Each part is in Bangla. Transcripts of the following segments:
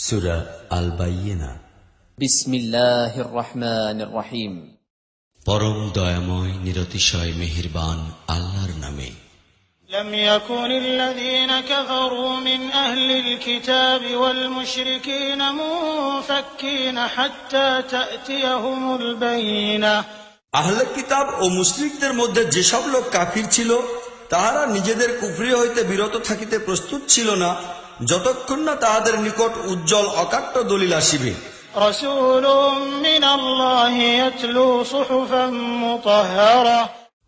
সূরা আল-বাইয়িনা। বিসমিল্লাহির রহমানির রহিম। পরম দয়াময় নিরতিশয় মেহেরবান আল্লাহর নামে। لم يكن الذين كفروا من أهل الكتاب والمشركين منفكين حتى تأتيهم البينة। আহলে কিতাব ও মুশরিকদের মধ্যে যেসব লোক কাফির ছিল তাহারা নিজেদের কুফরি হইতে বিরত থাকিতে প্রস্তুত ছিল না যতক্ষণ না তাহাদের নিকট উজ্জ্বল অকাট্য দলিল আসিবে। رسول من الله يتلو صحفا مطهرة।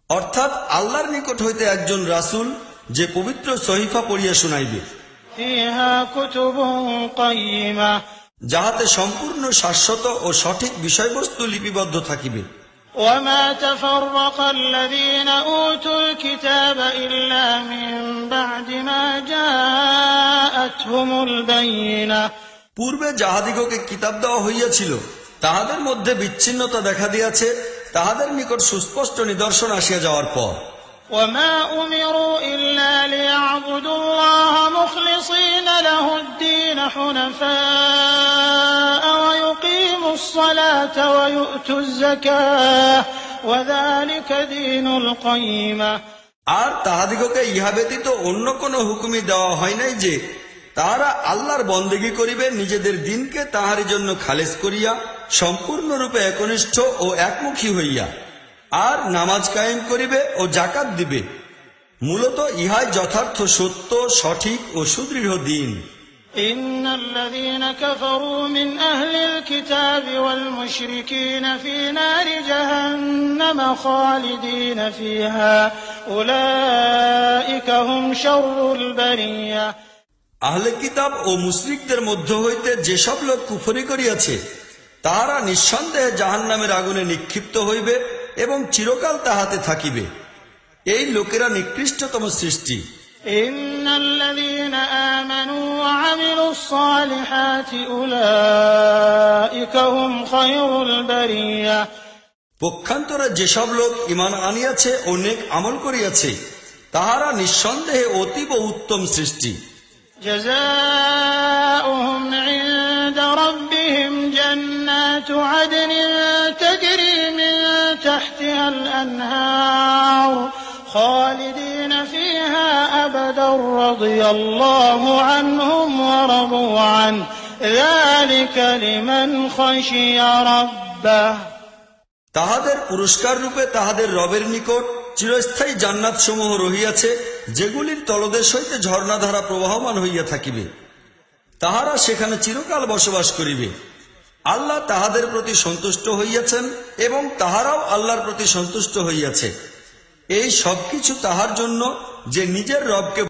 অর্থাৎ আল্লাহর নিকট হইতে একজন রাসূল যে পবিত্র সহিফা পড়িয়া শুনাইবে, فيها كتب قيمة। যাহাতে সম্পূর্ণ শাশ্বত ও সঠিক বিষয়বস্তু লিপিবদ্ধ থাকিবে। وما تفرق الذين أوتوا الكتاب إلا من بعد ما جاءتهم البينة। পূর্বে যাহাদিগকে কিতাব দেওয়া হইয়াছিল তাহাদের মধ্যে বিচ্ছিন্নতা দেখা দিয়াছে তাহাদের নিকট সুস্পষ্ট নিদর্শন আসিয়া যাওয়ার পর। وما أمروا إلا ليعبدوا الله مخلصين له الدين حنفاء ويقيموا الصلاة ويؤتوا الزكاة وذلك دين القيمة। আর তাহাদিগকে ইহা ব্যতীত অন্য কোন হুকুমই দেওয়া হয় নাই যে তাহারা আল্লাহর বন্দেগী করিবে নিজেদের দিনকে তাহারই জন্য খালেস করিয়া সম্পূর্ণরূপে একনিষ্ঠ ও একমুখী হইয়া, আর নামাজ কায়েম করিবে ও জাকাত দিবে। মূলত ইহাই যথার্থ সত্য, সঠিক ও সুদৃঢ় দিন। إن الذين كفروا من أهل الكتاب والمشركين في نار جهنم خالدين فيها أولئك هم شر البرية। আহলে কিতাব ও মুশরিকদের মধ্য হইতে যেসব লোক কুফরি করিয়াছে তাহারা নিঃসন্দেহে জাহান্নামের আগুনে নিক্ষিপ্ত হইবে এবং চিরকাল তাহাতে থাকিবে। এই লোকেরা নিকৃষ্টতম সৃষ্টি। إن الذين آمنوا وعملوا الصالحات أولئك هم خير البرية। পক্ষান্তরে যেসব লোক ঈমান আনিয়াছে ও নেক আমল করিয়াছে তাহারা নিঃসন্দেহে অতীব উত্তম সৃষ্টি। جزاؤهم عند ربهم جنات عدن تجري من تحتها الأنهار خالدين فيها أبدا رضي الله عنهم ورضوا عنه ذلك لمن خشي ربه। তাহাদের পুরস্কার রূপে তাহাদের রবের নিকট চিরস্থায়ী জান্নাত সমূহ রহিয়াছে যেগুলির তলদেশ হইতে ঝর্ণাধারা প্রবাহমান হইয়া থাকিবে। তাহারা সেখানে চিরকাল বসবাস করিবে। আল্লাহ তাহাদের প্রতি সন্তুষ্ট হইয়াছেন এবং তাহারাও আল্লাহর প্রতি সন্তুষ্ট হইয়াছে। এই সবকিছু তাহার জন্য যে নিজের রবকে